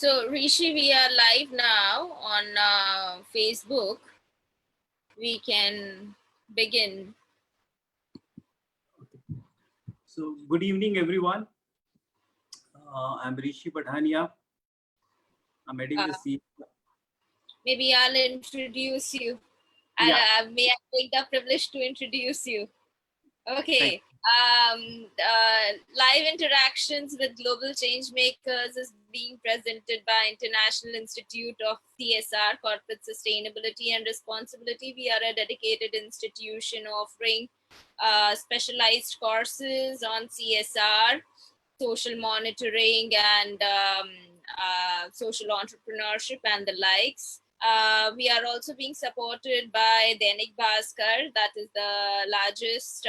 So, Rishi, we are live now on Facebook. We can begin. So, good evening, everyone. I'm Rishi Padhania. I'm heading the C. Maybe I'll introduce you. Yeah, May I take the privilege to introduce you? thank Okay. Live interactions with global change makers is being presented by International Institute of CSR, Corporate Sustainability and Responsibility. We are a dedicated institution offering specialized courses on CSR, social monitoring, and social entrepreneurship and the likes. We are also being supported by Dainik Bhaskar, that is the largest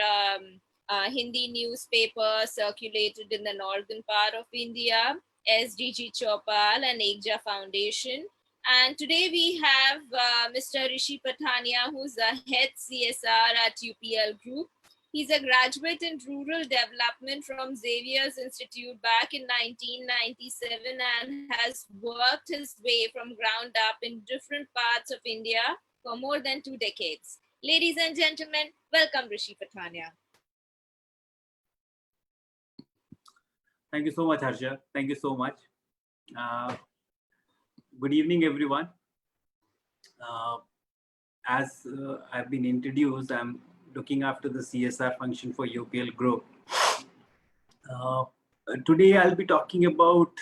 Hindi newspaper circulated in the northern part of India, SDG Chopal, and Ekja Foundation. And today we have Mr. Rishi Pathania, who's the head CSR at UPL Group. He's a graduate in rural development from Xavier's Institute back in 1997 and has worked his way from ground up in different parts of India for more than 2 decades. Ladies and gentlemen, welcome Rishi Pathania. Thank you so much, Harsha. Thank you so much. Good evening, everyone. As I've been introduced, I'm looking after the CSR function for UPL Group. Today, I'll be talking about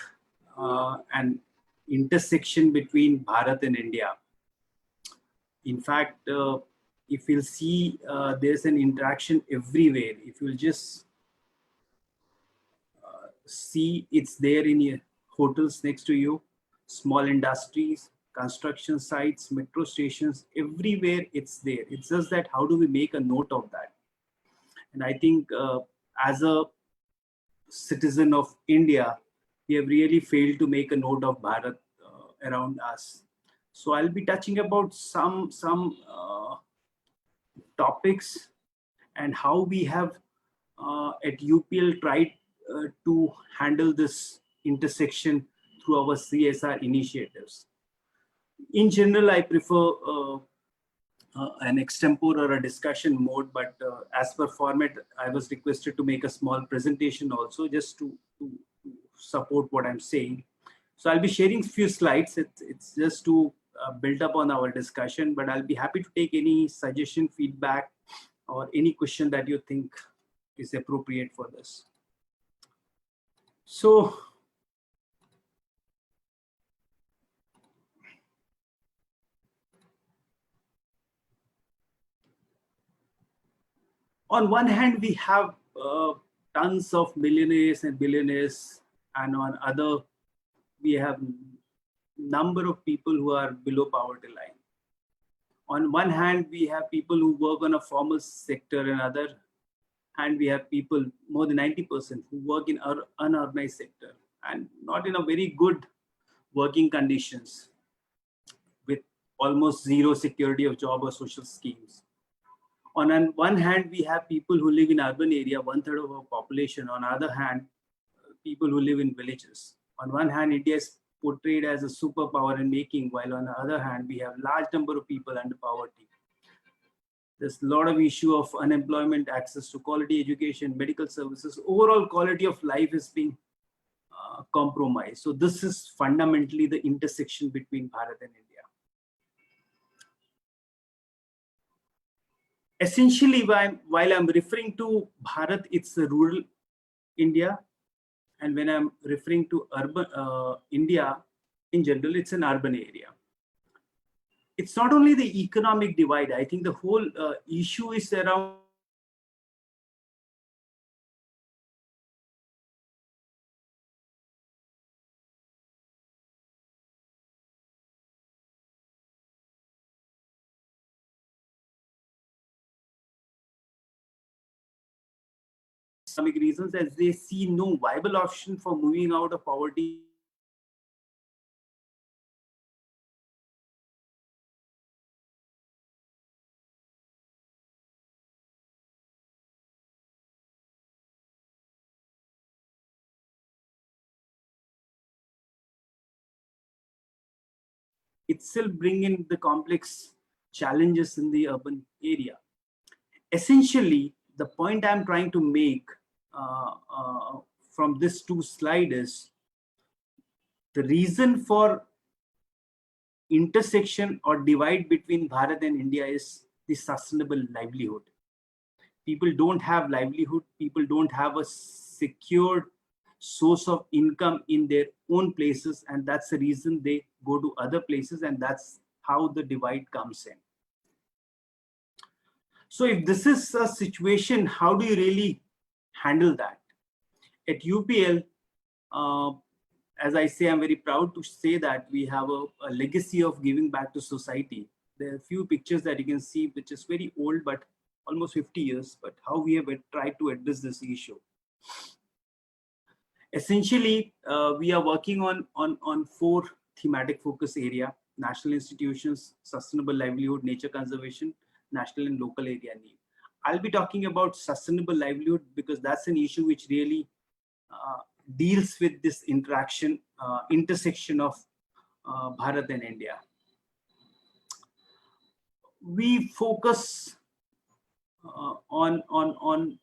an intersection between Bharat and India. In fact, if you'll see, there's an interaction everywhere. If you'll just see, it's there in your hotels next to you, small industries, construction sites, metro stations, everywhere it's there. It's just that how do we make a note of that? And I think as a citizen of India, we have really failed to make a note of Bharat around us. So I'll be touching about some topics and how we have at UPL tried to handle this intersection through our CSR initiatives. In general, I prefer an extempore or a discussion mode, but as per format, I was requested to make a small presentation also just to support what I'm saying. So I'll be sharing few slides. It's just to build up on our discussion, but I'll be happy to take any suggestion, feedback, or any question that you think is appropriate for this. So on one hand, we have tons of millionaires and billionaires, and on other, we have number of people who are below poverty line. On one hand, we have people who work on a formal sector, and other hand, we have people, more than 90%, who work in unorganized sector and not in a very good working conditions with almost zero security of job or social schemes. On one hand, we have people who live in urban area, 1/3 of our population. On the other hand, people who live in villages. On one hand, India is portrayed as a superpower in making, while on the other hand, we have large number of people under poverty. There's a lot of issue of unemployment, access to quality education, medical services. Overall quality of life is being compromised. So this is fundamentally the intersection between Bharat and India. Essentially, while I'm referring to Bharat, it's a rural India. And when I'm referring to urban India in general, it's an urban area. It's not only the economic divide. I think the whole issue is around economic reasons, as they see no viable option for moving out of poverty. itself bring in the complex challenges in the urban area. Essentially, the point I'm trying to make from this two slide is the reason for intersection or divide between Bharat and India is the sustainable livelihood. People don't have livelihood. People don't have a secured source of income in their own places, and that's the reason they go to other places, and that's how the divide comes in. So if this is a situation, how do you really handle that? At UPL, as I say, I'm very proud to say that we have a legacy of giving back to society. There are a few pictures that you can see, which is very old, but almost 50 years, but how we have tried to address this issue. Essentially, we are working on four thematic focus area: national institutions, sustainable livelihood, nature conservation, national and local area need. I'll be talking about sustainable livelihood because that's an issue which really deals with this intersection of Bharat and India. We focus on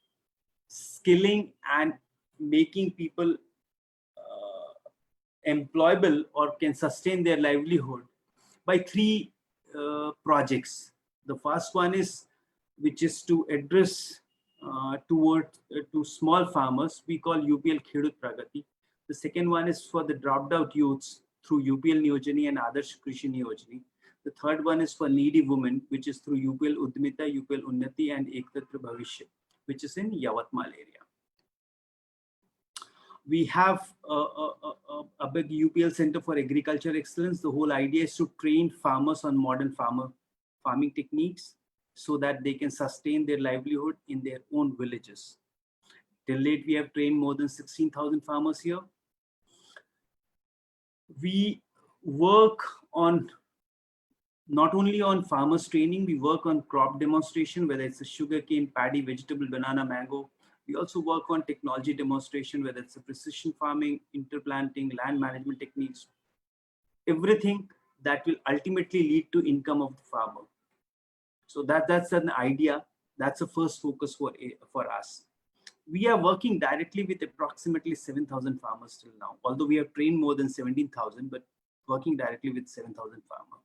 skilling and making people employable or can sustain their livelihood by three projects. The first one is, which is to address to small farmers. We call UPL Khedut Pragati. The second one is for the dropped out youths through UPL Niyojani and Adarsh Krishi Niyojani. The third one is for needy women, which is through UPL Udmita, UPL Unnati, and Ekatra Bhavishya, which is in Yavatmal area. We have a big UPL Center for Agriculture Excellence. The whole idea is to train farmers on modern farming techniques so that they can sustain their livelihood in their own villages. Till date, we have trained more than 16,000 farmers here. We work on not only on farmers training, we work on crop demonstration, whether it's a sugarcane, paddy, vegetable, banana, mango. We also work on technology demonstration, whether it's a precision farming, interplanting, land management techniques, everything that will ultimately lead to income of the farmer. So that's an idea. That's the first focus for us. We are working directly with approximately 7,000 farmers till now, although we have trained more than 17,000, but working directly with 7,000 farmers.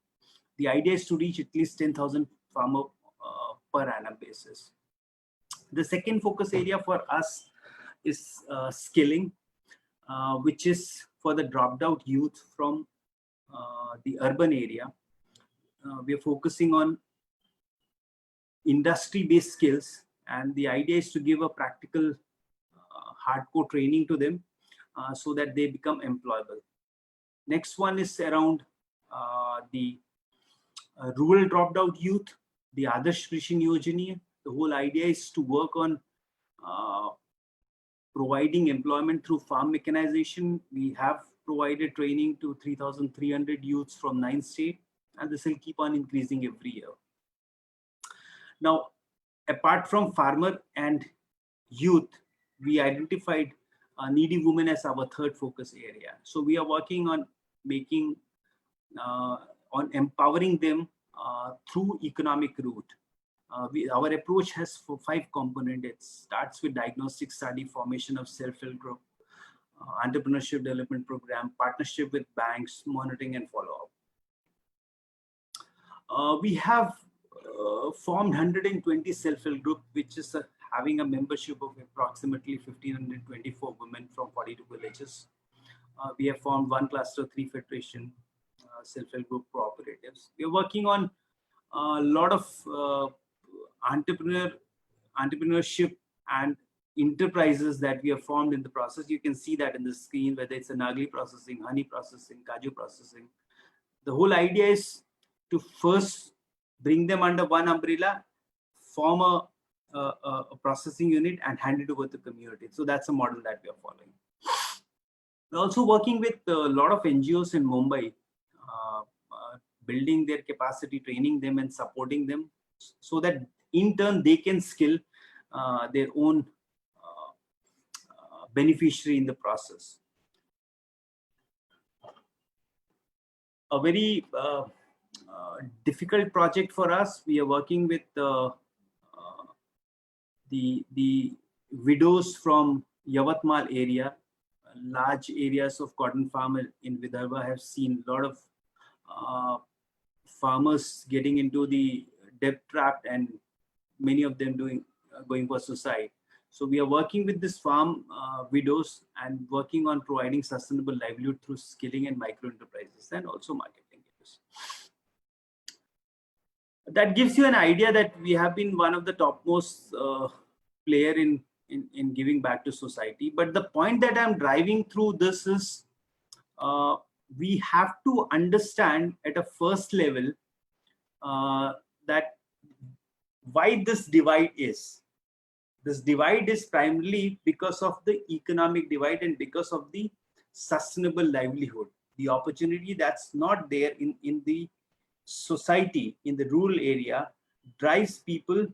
The idea is to reach at least 10,000 farmers per annum basis. The second focus area for us is skilling, which is for the dropped out youth from the urban area. We are focusing on industry-based skills, and the idea is to give a practical hardcore training to them so that they become employable. Next one is around the rural dropped out youth, the Adarsh Krishi Niyojani. The whole idea is to work on providing employment through farm mechanization. We have provided training to 3,300 youths from 9 states, and this will keep on increasing every year. Now, apart from farmer and youth, we identified needy women as our third focus area. So we are working on making, on empowering them through economic route. Our approach has 5 components. It starts with diagnostic study, formation of self-help group, entrepreneurship development program, partnership with banks, monitoring and follow-up. We have formed 120 self-help group, which is having a membership of approximately 1,524 women from 42 villages. We have formed 1 cluster, 3 federation self-help group cooperatives. We are working on a lot of entrepreneurship and enterprises that we have formed in the process. You can see that in the screen, whether it's a Nagli processing, honey processing, kaju processing. The whole idea is to first bring them under one umbrella, form a processing unit and hand it over to the community. So that's a model that we are following. We're also working with a lot of NGOs in Mumbai, building their capacity, training them and supporting them so that in turn they can skill their own beneficiary in the process. a very difficult project for us. We are working with the widows from Yavatmal area. Large areas of cotton farm in Vidarbha have seen a lot of farmers getting into the debt trap, and many of them going for suicide. So we are working with this farm widows and working on providing sustainable livelihood through skilling and micro enterprises and also marketing. That gives you an idea that we have been one of the topmost player in giving back to society. But the point that I'm driving through this is we have to understand at a first level that why this divide is. This divide is primarily because of the economic divide and because of the sustainable livelihood, the opportunity that's not there in the society, in the rural area, drives people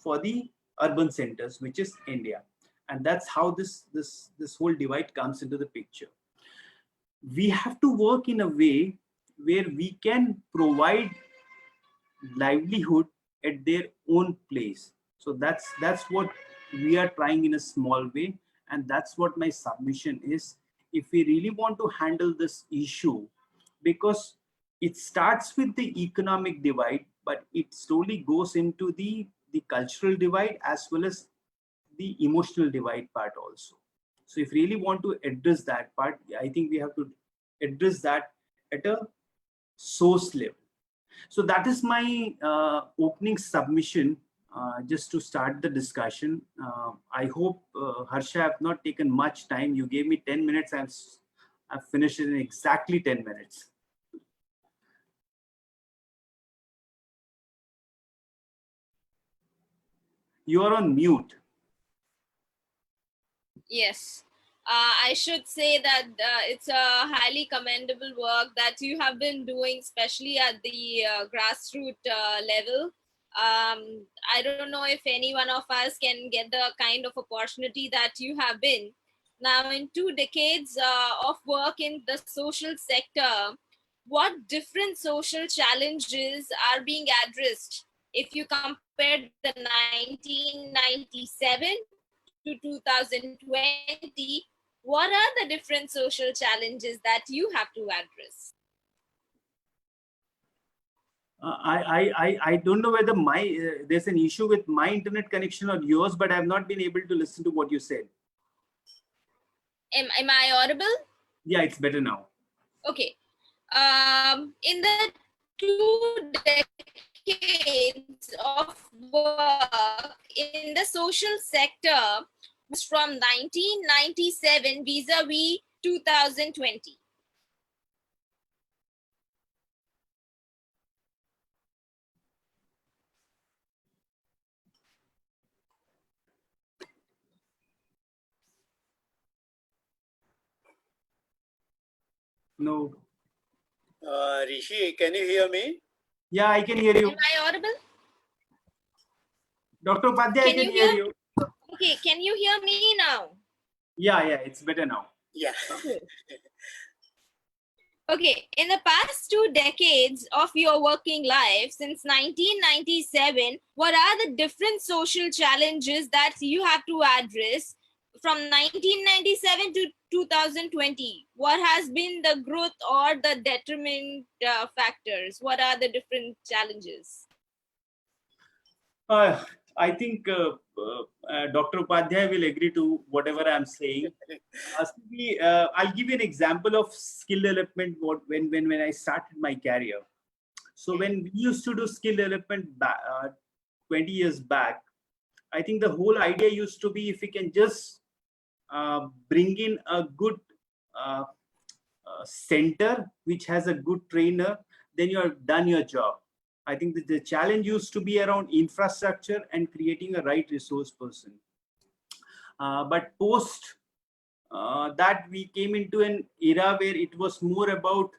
for the urban centers, which is India. And that's how this whole divide comes into the picture. We have to work in a way where we can provide livelihood at their own place. So that's what we are trying in a small way, and that's what my submission is. If we really want to handle this issue, because it starts with the economic divide, but it slowly goes into the cultural divide as well as the emotional divide part also. So if we really want to address that part, I think we have to address that at a source level. So that is my opening submission, just to start the discussion. I hope, Harsha, I have not taken much time. You gave me 10 minutes. I've finished it in exactly 10 minutes. You are on mute. Yes. I should say that it's a highly commendable work that you have been doing, especially at the grassroots level. I don't know if any one of us can get the kind of opportunity that you have been. Now, in 2 decades of work in the social sector, what different social challenges are being addressed? If you compare the 1997 to 2020, what are the different social challenges that you have to address? I don't know whether there's an issue with my internet connection or yours, but I have not been able to listen to what you said. Am I audible? Yeah, it's better now. Okay. In the 2 decades of work in the social sector from 1997 vis-a-vis 2020. No. Rishi, can you hear me? Yeah, I can hear you. Am I audible? Dr. Upadhyay, I can hear you. Okay, can you hear me now? Yeah, it's better now. Yeah. Okay. Okay, in the past 2 decades of your working life, since 1997, what are the different social challenges that you have to address from 1997 to 2020? What has been the growth or the determinant factors? What are the different challenges? I think Dr. Upadhyay will agree to whatever I'm saying. I'll give you an example of skill development when I started my career. So when we used to do skill development 20 years back, I think the whole idea used to be if we can just bring in a good center which has a good trainer, then you have done your job. I think that the challenge used to be around infrastructure and creating a right resource person. But post that, we came into an era where it was more about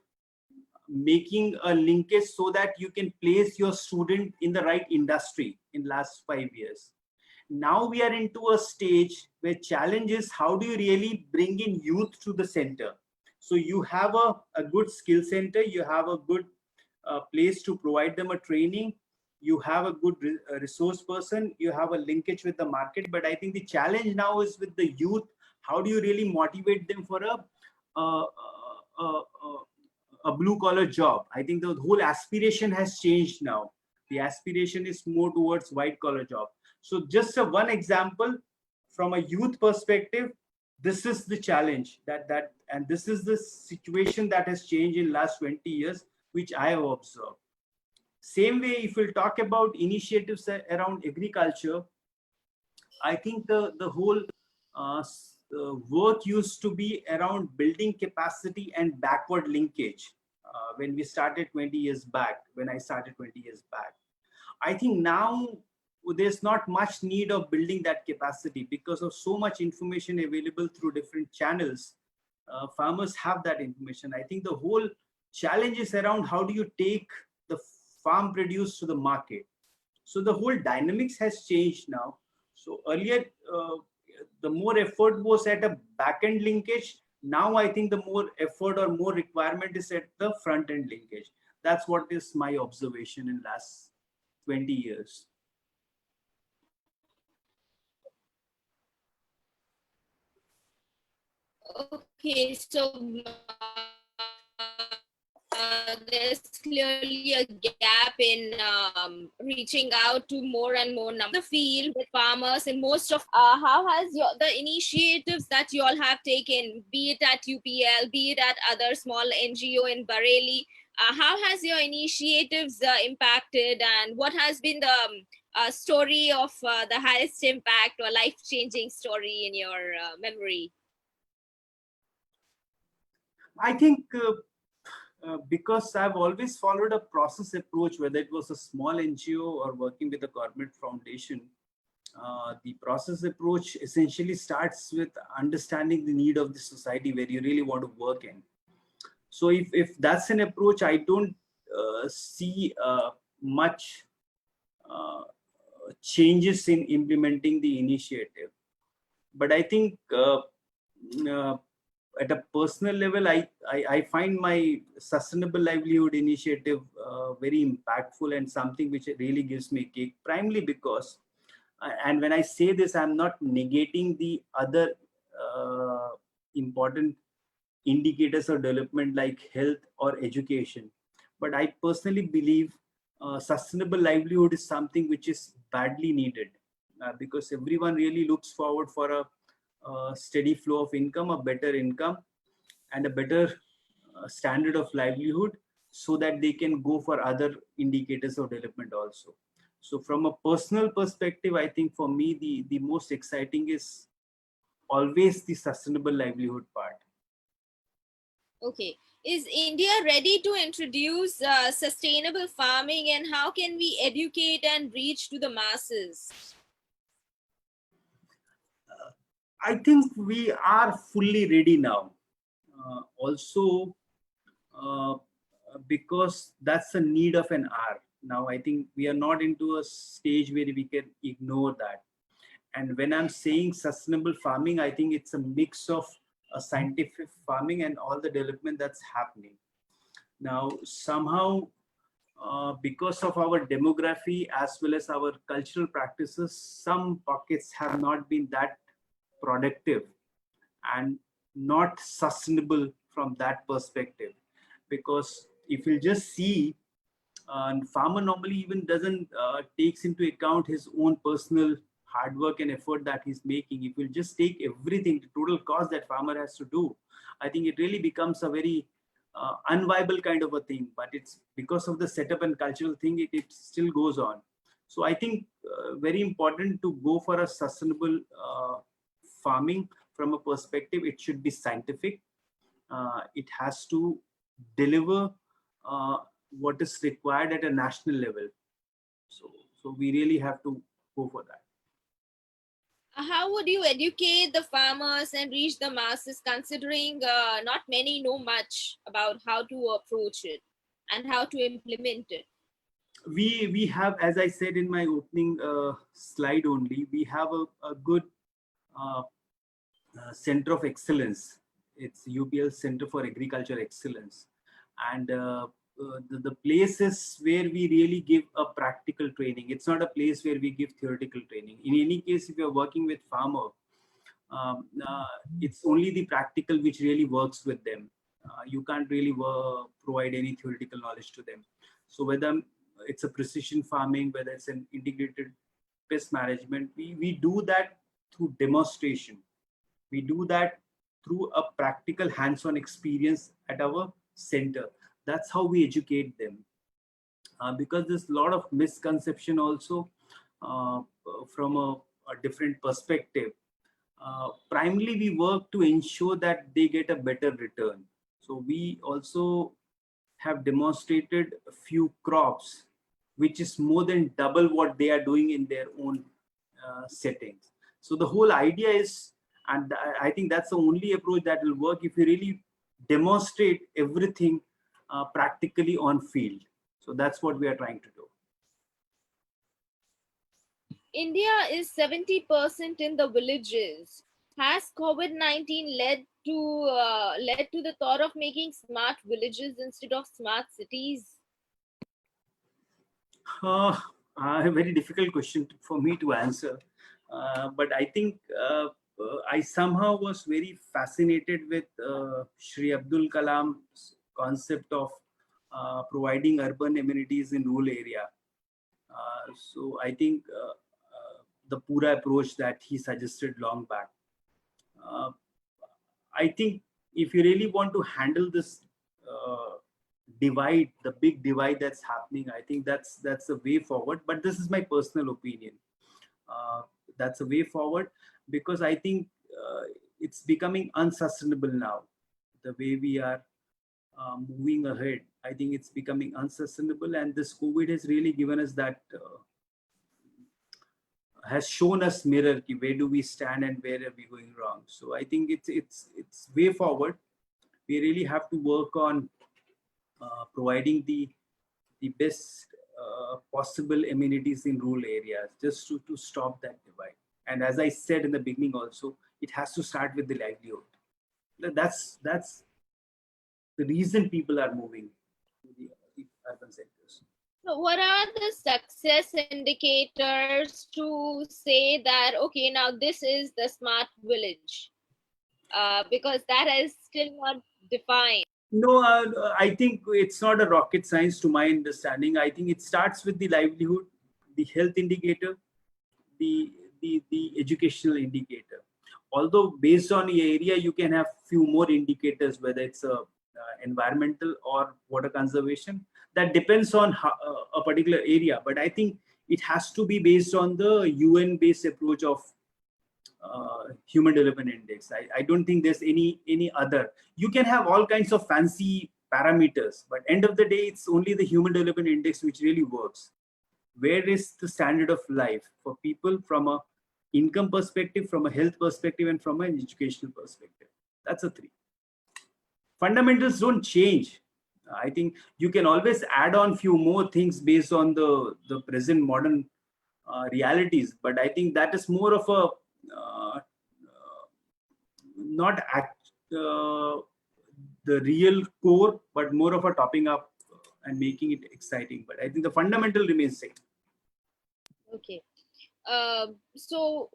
making a linkage so that you can place your student in the right industry in last 5 years. Now we are into a stage where challenge is how do you really bring in youth to the center? So you have a good skill center, you have a good place to provide them a training, you have a good resource person, you have a linkage with the market. But I think the challenge now is with the youth. How do you really motivate them for a blue collar job? I think the whole aspiration has changed now. The aspiration is more towards white collar job. So just one example from a youth perspective, this is the challenge and this is the situation that has changed in last 20 years, which I have observed. Same way, if we'll talk about initiatives around agriculture, I think the whole work used to be around building capacity and backward linkage. When we started 20 years back, when I started 20 years back, I think now there's not much need of building that capacity because of so much information available through different channels. Farmers have that information. I think the whole challenge is around how do you take the farm produce to the market. So the whole dynamics has changed now. So earlier, the more effort was at a back-end linkage. Now I think the more effort or more requirement is at the front-end linkage. That's what is my observation in last 20 years. Okay, so there's clearly a gap in reaching out to more and more numbers of the field with farmers and most of how has the initiatives that you all have taken, be it at UPL, be it at other small NGO in Bareilly, how has your initiatives impacted, and what has been the story of the highest impact or life-changing story in your memory? I think because I've always followed a process approach, whether it was a small NGO or working with a corporate foundation, the process approach essentially starts with understanding the need of the society where you really want to work in. So if that's an approach, I don't see much changes in implementing the initiative. But I think at a personal level, I find my sustainable livelihood initiative very impactful and something which really gives me kick, primarily because, and when I say this, I'm not negating the other important indicators of development like health or education. But I personally believe sustainable livelihood is something which is badly needed because everyone really looks forward for a steady flow of income, a better income, and a better standard of livelihood so that they can go for other indicators of development also. So from a personal perspective, I think for me, the most exciting is always the sustainable livelihood part. Okay. Is India ready to introduce sustainable farming, and how can we educate and reach to the masses? I think we are fully ready now. Also, because that's the need of an hour. Now, I think we are not into a stage where we can ignore that. And when I'm saying sustainable farming, I think it's a mix of a scientific farming and all the development that's happening. Now, somehow, because of our demography as well as our cultural practices, some pockets have not been that productive and not sustainable from that perspective. Because if you just see, farmer normally even doesn't takes into account his own personal hard work and effort that he's making. If you just take everything, the total cost that farmer has to do, I think it really becomes a very unviable kind of a thing. But it's because of the setup and cultural thing, it still goes on. So I think very important to go for a sustainable farming from a perspective. It should be scientific. It has to deliver what is required at a national level. So we really have to go for that. How would you educate the farmers and reach the masses, considering not many know much about how to approach it and how to implement it? We have, as I said in my opening slide only, we have a good center of excellence it's UPL Center for Agriculture Excellence. And the place is where we really give a practical training. It's not a place where we give theoretical training. In any case, if you're working with farmer, it's only the practical which really works with them. You can't really provide any theoretical knowledge to them. So whether it's a precision farming, whether it's an integrated pest management, we do that through demonstration. We do that through a practical hands-on experience at our center. That's how we educate them. Because there's a lot of misconception also from a different perspective. Primarily, we work to ensure that they get a better return. So we also have demonstrated a few crops, which is more than double what they are doing in their own settings. So the whole idea is, and I think that's the only approach that will work if you really demonstrate everything practically on field. So that's what we are trying to do. India is 70% in the villages. Has COVID-19 led to the thought of making smart villages instead of smart cities? A very difficult question for me to answer. But I think I somehow was very fascinated with Shri Abdul Kalam's concept of providing urban amenities in rural area. So I think the Pura approach that he suggested long back. I think if you really want to handle this divide, the big divide that's happening, I think that's a way forward. But this is my personal opinion. That's a way forward because I think it's becoming unsustainable now. The way we are moving ahead, I think it's becoming unsustainable, and this COVID has really given us that. Has shown us mirror where do we stand and where are we going wrong. So I think it's way forward. We really have to work on providing the best possible amenities in rural areas just to stop that divide. And as I said in the beginning also, it has to start with the livelihood. That's the reason people are moving to the urban sectors. So what are the success indicators to say that, okay, now this is the smart village? Because that is still not defined. No, I think it's not a rocket science to my understanding. I think it starts with the livelihood, the health indicator, the educational indicator. Although based on the area, you can have few more indicators, whether it's environmental or water conservation. That depends on a particular area. But I think it has to be based on the UN-based approach of Human Development Index. I don't think there's any other. You can have all kinds of fancy parameters, but end of the day, it's only the Human Development Index which really works. Where is the standard of life for people from a income perspective, from a health perspective, and from an educational perspective? That's a three. Fundamentals don't change. I think you can always add on few more things based on the present modern realities, but I think that is more of a not the real core, but more of a topping up and making it exciting. But I think the fundamental remains same. Okay. So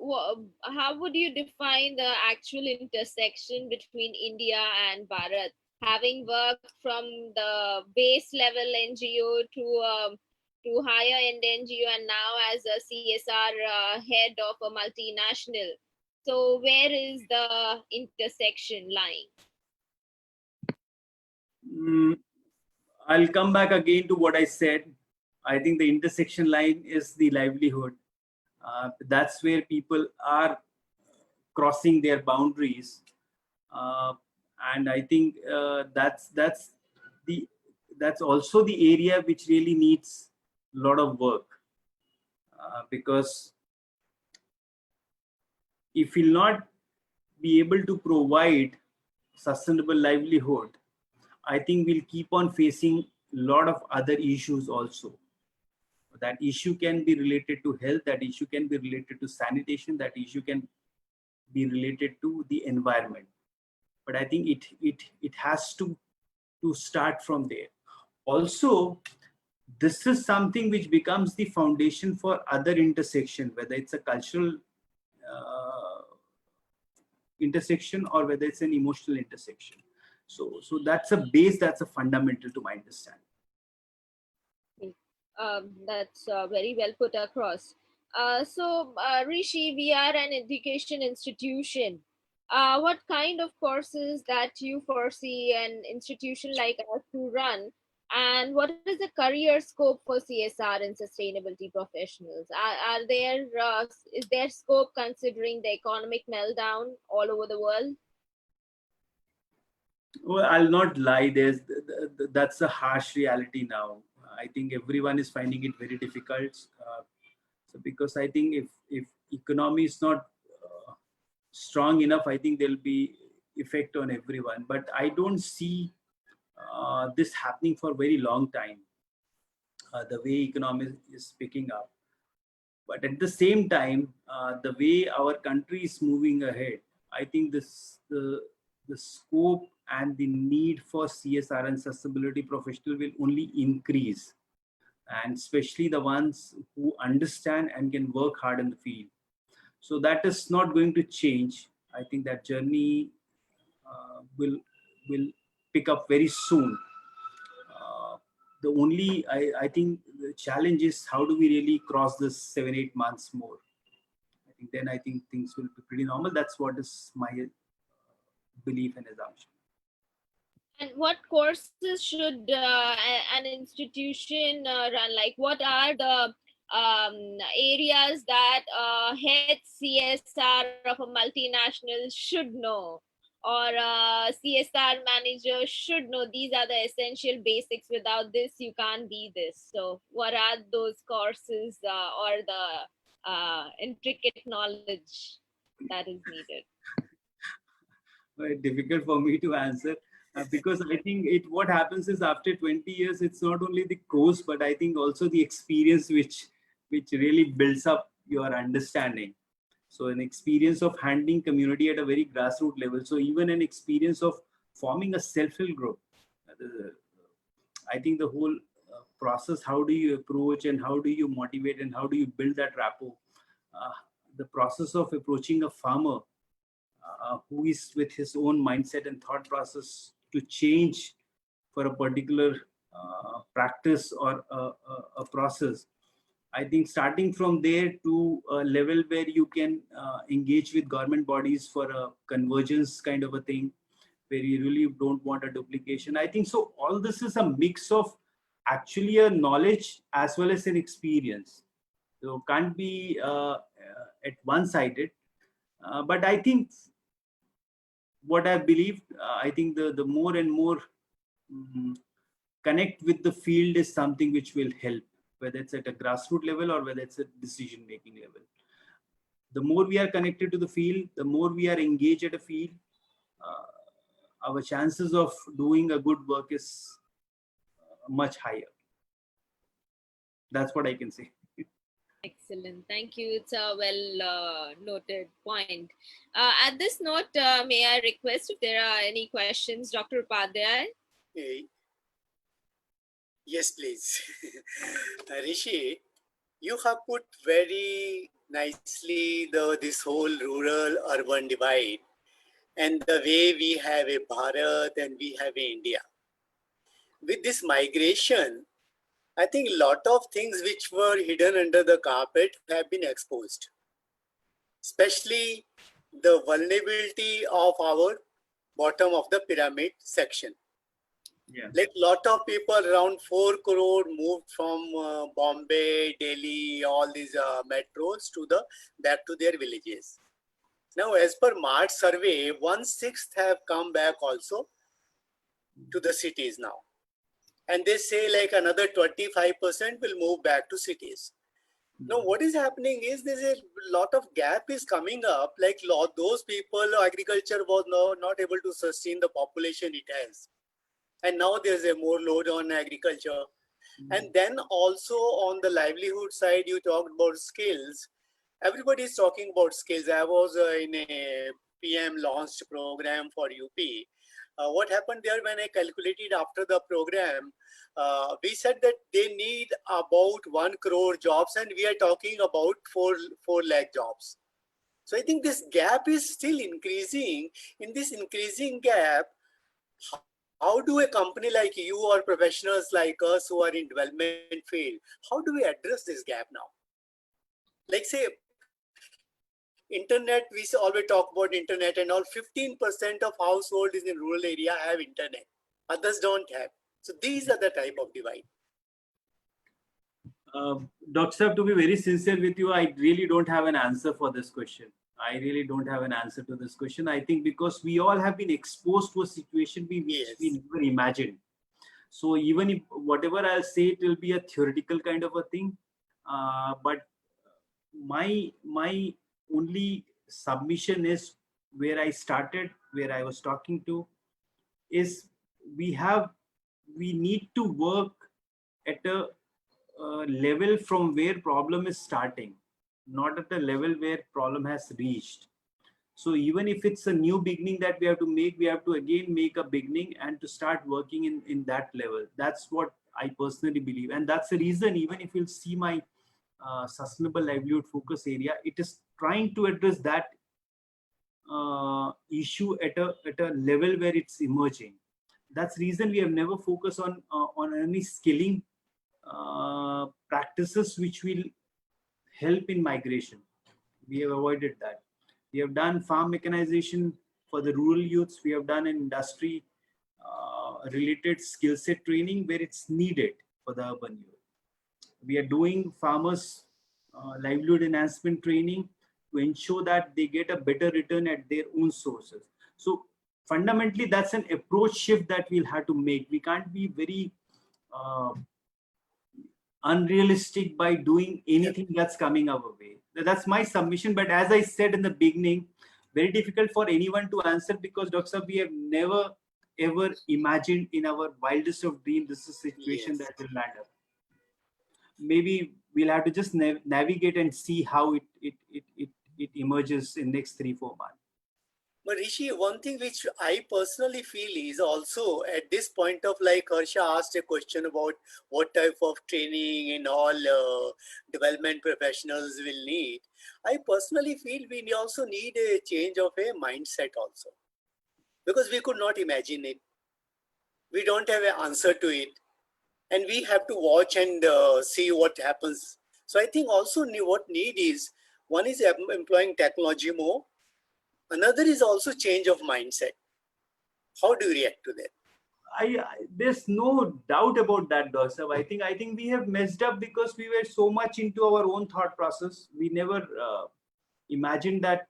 how would you define the actual intersection between India and Bharat? Having worked from the base level NGO to higher end NGO and now as a CSR head of a multinational. So where is the intersection lying? I'll come back again to what I said. I think the intersection line is the livelihood. That's where people are crossing their boundaries. And I think that's also the area which really needs a lot of work, because if we'll not be able to provide sustainable livelihood, I think we'll keep on facing a lot of other issues also. That issue can be related to health, that issue can be related to sanitation, that issue can be related to the environment. but I think it has to start from there. Also, this is something which becomes the foundation for other intersection, whether it's a cultural intersection or whether it's an emotional intersection. So that's a base, that's a fundamental to my understanding. That's very well put across. Rishi, we are an education institution. What kind of courses that you foresee an institution like us to run, and what is the career scope for CSR and sustainability professionals? Are there is there scope considering the economic meltdown all over the world? Well, I'll not lie. That's a harsh reality now. I think everyone is finding it very difficult. So because I think if economy is not strong enough, I think there'll be effect on everyone. But I don't see this happening for a very long time. The way economy is picking up, but at the same time, the way our country is moving ahead, I think the scope and the need for CSR and sustainability professional will only increase, and especially the ones who understand and can work hard in the field. So that is not going to change. I think that journey will pick up very soon. The only I think the challenge is how do we really cross this 7-8 months more. I think then I think things will be pretty normal. That's what is my belief and assumption. And what courses should an institution run? Like, what are the areas that head CSR of a multinational should know, or CSR manager should know? These are the essential basics. Without this, you can't be this. So, what are those courses or the intricate knowledge that is needed? Very difficult for me to answer. Because I think what happens is after 20 years, it's not only the course, but I think also the experience which really builds up your understanding. So an experience of handling community at a very grassroots level. So even an experience of forming a self-help group. I think the whole process, how do you approach and how do you motivate and how do you build that rapport? The process of approaching a farmer who is with his own mindset and thought process to change for a particular practice or a process. I think starting from there to a level where you can engage with government bodies for a convergence kind of a thing, where you really don't want a duplication. I think so. All this is a mix of actually a knowledge as well as an experience. So can't be at one-sided. But I think what I believe, I think the more and more connect with the field is something which will help, whether it's at a grassroots level or whether it's a decision-making level. The more we are connected to the field, the more we are engaged at a field, our chances of doing a good work is much higher. That's what I can say. Excellent. Thank you. It's a well noted point. At this note, may I request if there are any questions, Dr. Upadhyay? Yes, please. Rishi, you have put very nicely this whole rural-urban divide and the way we have a Bharat and we have a India. With this migration, I think a lot of things which were hidden under the carpet have been exposed, especially the vulnerability of our bottom of the pyramid section. Yeah. Like lot of people, around 4 crore moved from Bombay, Delhi, all these metros to back to their villages. Now, as per March survey, 1/6 have come back also to the cities now. And they say like another 25% will move back to cities. Now, what is happening is there's a lot of gap is coming up. Like those people, agriculture was not able to sustain the population it has. And now there's a more load on agriculture. And then also on the livelihood side, you talked about skills. Everybody is talking about skills. I was in a PM launched program for UP. What happened there when I calculated after the program, we said that they need about 1 crore jobs and we are talking about 4 lakh jobs. So I think this gap is still increasing. In this increasing gap, how do a company like you or professionals like us who are in development field, how do we address this gap now? Like say, internet, we always talk about internet and all. 15% of households in rural area have internet. Others don't have. So these are the type of divide. Dr. Saab, to be very sincere with you, I really don't have an answer for this question. I really don't have an answer to this question. I think because we all have been exposed to a situation which we never imagined. So even if whatever I'll say, it will be a theoretical kind of a thing. But my only submission is where I started, where I was talking to, is we need to work at a level from where problem is starting, not at the level where problem has reached. So even if it's a new beginning that we have to make, we have to again make a beginning and to start working in that level. That's what I personally believe. And that's the reason, even if you'll see my sustainable livelihood focus area, it is trying to address that issue at a level where it's emerging. That's the reason we have never focused on any skilling practices which will help in migration. We have avoided that. We have done farm mechanization for the rural youths. We have done an industry related skill set training where it's needed for the urban youth. We are doing farmers livelihood enhancement training to ensure that they get a better return at their own sources. So fundamentally, that's an approach shift that we'll have to make. We can't be very unrealistic by doing anything that's coming our way. That's my submission. But as I said in the beginning, very difficult for anyone to answer because, Dr. Saab, we have never ever imagined in our wildest of dreams this is a situation that will land up. Maybe we'll have to just navigate and see how it emerges in next 3-4 months. But Rishi, one thing which I personally feel is also at this point of, like Harsha asked a question about what type of training and all development professionals will need. I personally feel we also need a change of a mindset also. Because we could not imagine it. We don't have an answer to it. And we have to watch and see what happens. So I think also what need is, one is employing technology more. Another is also change of mindset. How do you react to that? There's no doubt about that, Dr. I think we have messed up because we were so much into our own thought process. We never imagined that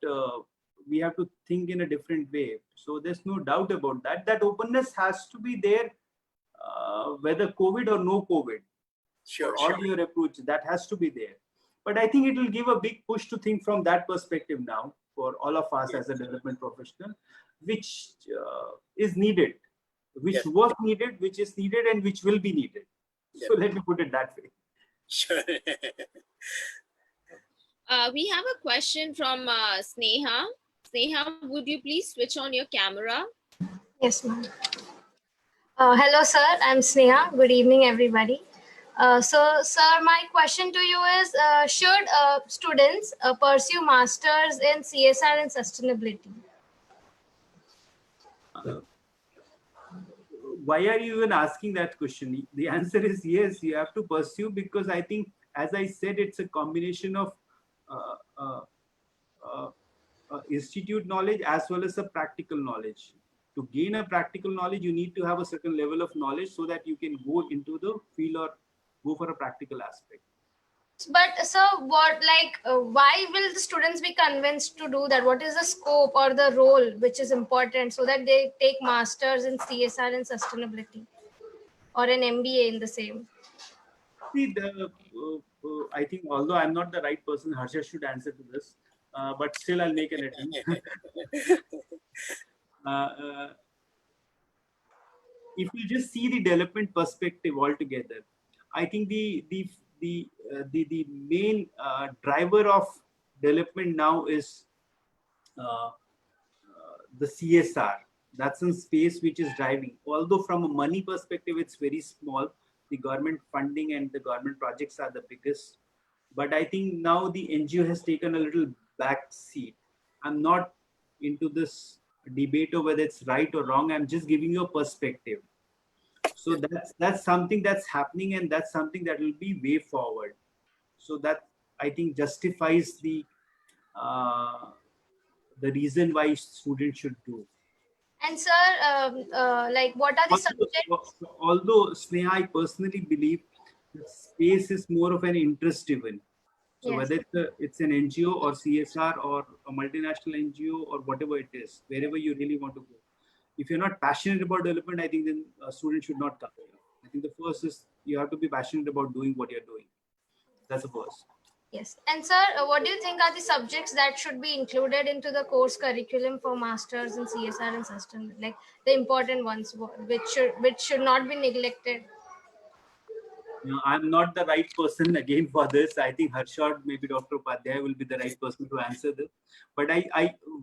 we have to think in a different way. So there's no doubt about that. That openness has to be there, whether COVID or no COVID. Sure. All your approach, that has to be there. But I think it will give a big push to think from that perspective now for all of us as a development professional, which is needed, which was needed, which is needed, and which will be needed. So let me put it that way. Sure. We have a question from Sneha. Sneha, would you please switch on your camera? Yes, ma'am. Hello, sir. I'm Sneha. Good evening, everybody. So, sir, my question to you is, should students pursue masters in CSR and sustainability? Why are you even asking that question? The answer is yes, you have to pursue, because I think, as I said, it's a combination of institute knowledge as well as a practical knowledge. To gain a practical knowledge, you need to have a certain level of knowledge so that you can go into the field or go for a practical aspect. But sir, why will the students be convinced to do that? What is the scope or the role which is important so that they take masters in CSR and sustainability or an MBA in the same? See, I think, although I'm not the right person, Harsha should answer to this, but still I'll make an attempt. If you just see the development perspective altogether, I think the main driver of development now is the CSR. That's in space which is driving. Although from a money perspective, it's very small. The government funding and the government projects are the biggest. But I think now the NGO has taken a little back seat. I'm not into this debate of whether it's right or wrong. I'm just giving you a perspective. So that's something that's happening, and that's something that will be way forward. So that I think justifies the reason why students should do. And sir, like what are the subjects? Although Sneha, I personally believe that space is more of an interest driven. So Yes. whether it's an NGO or CSR or a multinational NGO or whatever it is, wherever you really want to go. If you're not passionate about development, I think then a student should not come here. I think the first is you have to be passionate about doing what you're doing. That's the first. Yes. And sir, what do you think are the subjects that should be included into the course curriculum for masters in CSR and sustainability, like the important ones, which should not be neglected? I'm not the right person again for this. I think Harshad, maybe Dr. Upadhyay will be the right person to answer this. But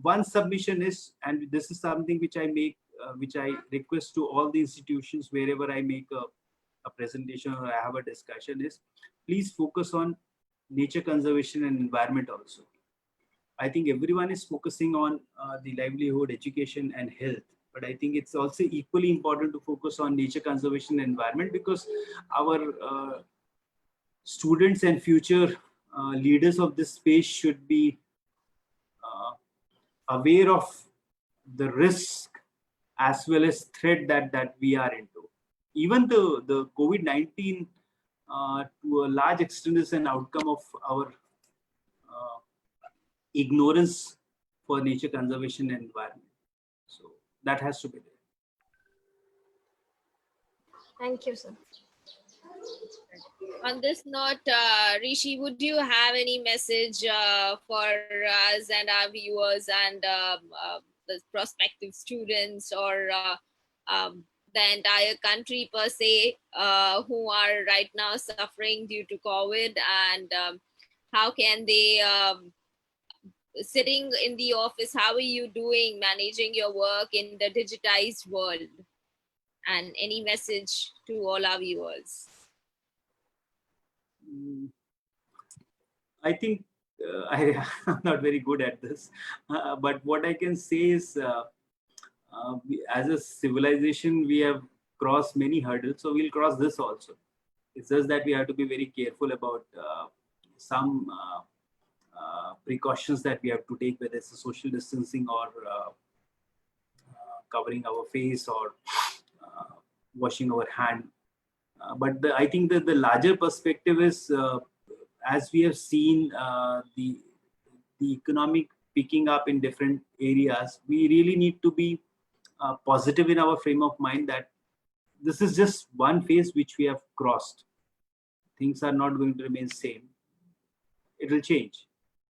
one submission is, and this is something which I make, which I request to all the institutions wherever I make a presentation or I have a discussion is, please focus on nature conservation and environment also. I think everyone is focusing on the livelihood, education and health. But I think it's also equally important to focus on nature conservation and environment, because our students and future leaders of this space should be aware of the risk as well as threat that we are into. Even the COVID-19 to a large extent is an outcome of our ignorance for nature conservation and environment. So that has to be there. Thank you, sir. On this note, Rishi, would you have any message for us and our viewers and the prospective students or the entire country per se who are right now suffering due to COVID, and how can they, sitting in the office, how are you doing managing your work in the digitized world? And any message to all our viewers? I think I'm not very good at this, but what I can say is, as a civilization, we have crossed many hurdles, so we'll cross this also. It's just that we have to be very careful about some precautions that we have to take, whether it's a social distancing or covering our face or washing our hand. But I think that the larger perspective is, as we have seen the economic picking up in different areas, we really need to be positive in our frame of mind that this is just one phase which we have crossed. Things are not going to remain same. It will change.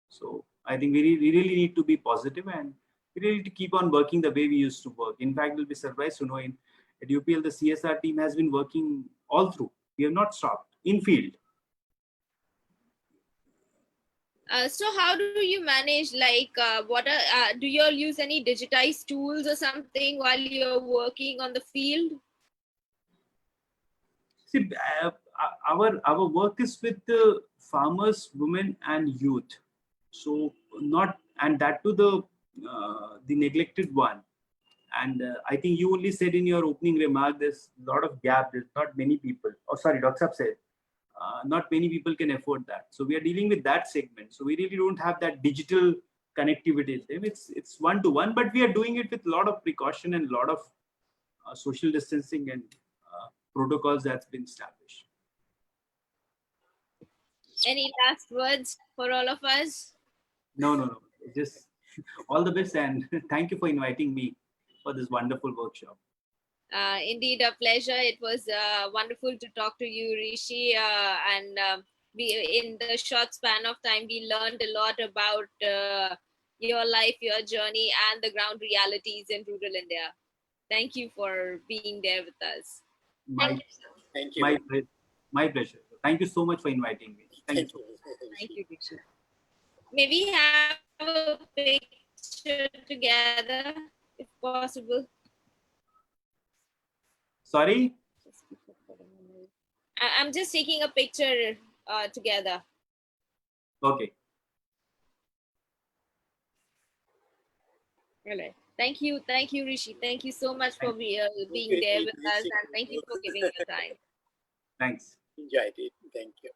So I think we really need to be positive, and we really need to keep on working the way we used to work. In fact, you'll be surprised to know at UPL, the CSR team has been working all through. We have not stopped in field. So how do you manage, like, do you all use any digitized tools or something while you're working on the field? See, our work is with the farmers, women and youth. So and that to the neglected one. And I think you only said in your opening remark, there's a lot of gap. There's not many people. Oh, sorry, Dr. Saab said, not many people can afford that. So we are dealing with that segment. So we really don't have that digital connectivity. It's one-to-one, but we are doing it with a lot of precaution and a lot of social distancing and protocols that's been established. Any last words for all of us? No. Just all the best, and thank you for inviting me for this wonderful workshop. Indeed, a pleasure. It was wonderful to talk to you, Rishi. And we, in the short span of time, we learned a lot about your life, your journey, and the ground realities in rural India. Thank you for being there with us. Thank you. My pleasure. Thank you so much for inviting me. Thank you. Thank you, Rishi. May we have a picture together? if possible. Sorry? I'm just taking a picture together. Okay. All right. Thank you, Rishi. Thank you so much for being Okay, there nice with us, seeing and thank you you. for giving your time. Thanks. Enjoyed it. Thank you.